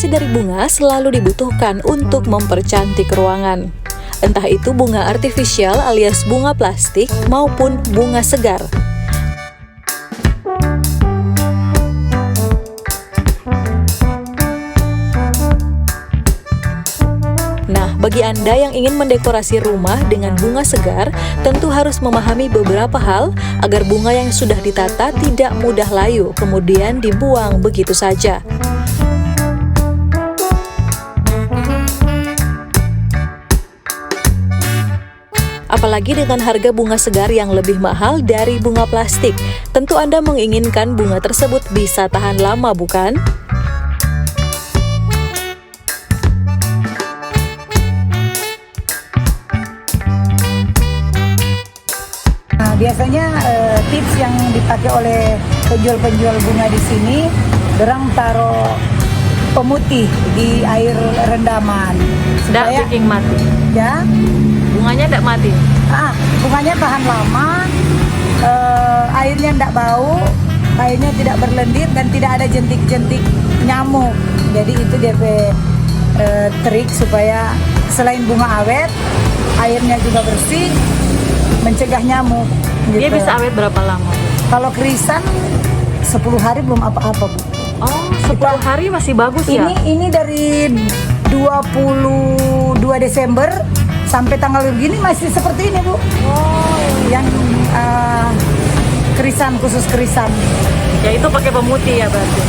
Dekorasi dari bunga selalu dibutuhkan untuk mempercantik ruangan. Entah itu bunga artifisial alias bunga plastik maupun bunga segar. Nah, bagi Anda yang ingin mendekorasi rumah dengan bunga segar, tentu harus memahami beberapa hal agar bunga yang sudah ditata tidak mudah layu, kemudian dibuang begitu saja. Apalagi dengan harga bunga segar yang lebih mahal dari bunga plastik, tentu Anda menginginkan bunga tersebut bisa tahan lama, bukan? Biasanya tips yang dipakai oleh penjual-penjual bunga di sini, dorang taruh pemutih di air rendaman. Tidak bikin mati. Ya. Bunganya tidak mati. Bunganya tahan lama, airnya tidak bau, airnya tidak berlendir dan tidak ada jentik-jentik nyamuk. Jadi itu DP trik supaya selain bunga awet, airnya juga bersih, mencegah nyamuk. Gitu. Dia bisa awet berapa lama? Kalau kerisan 10 hari belum apa-apa, Bu. Oh, 10 hari masih bagus ya? Ini dari 22 Desember sampai tanggal begini masih seperti ini, Bu. Oh, yang kerisan, khusus kerisan. Ya itu pakai pemutih ya berarti?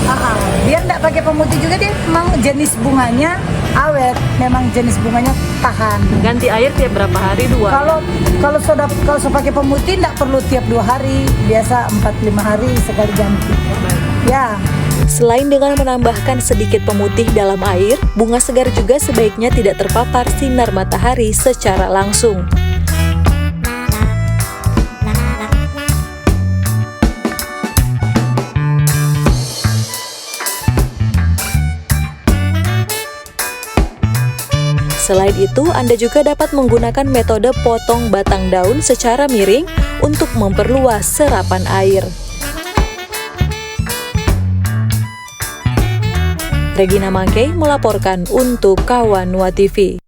Biar nggak pakai pemutih juga, dia memang jenis bunganya awet, memang jenis bunganya tahan. Ganti air tiap berapa hari? 2? Kalau sudah pakai pemutih nggak perlu tiap 2 hari, biasa 4-5 hari sekali ganti. Ya. Selain dengan menambahkan sedikit pemutih dalam air, bunga segar juga sebaiknya tidak terpapar sinar matahari secara langsung. Selain itu, Anda juga dapat menggunakan metode potong batang daun secara miring untuk memperluas serapan air. Regina Mangkei melaporkan untuk Kawan Wa TV.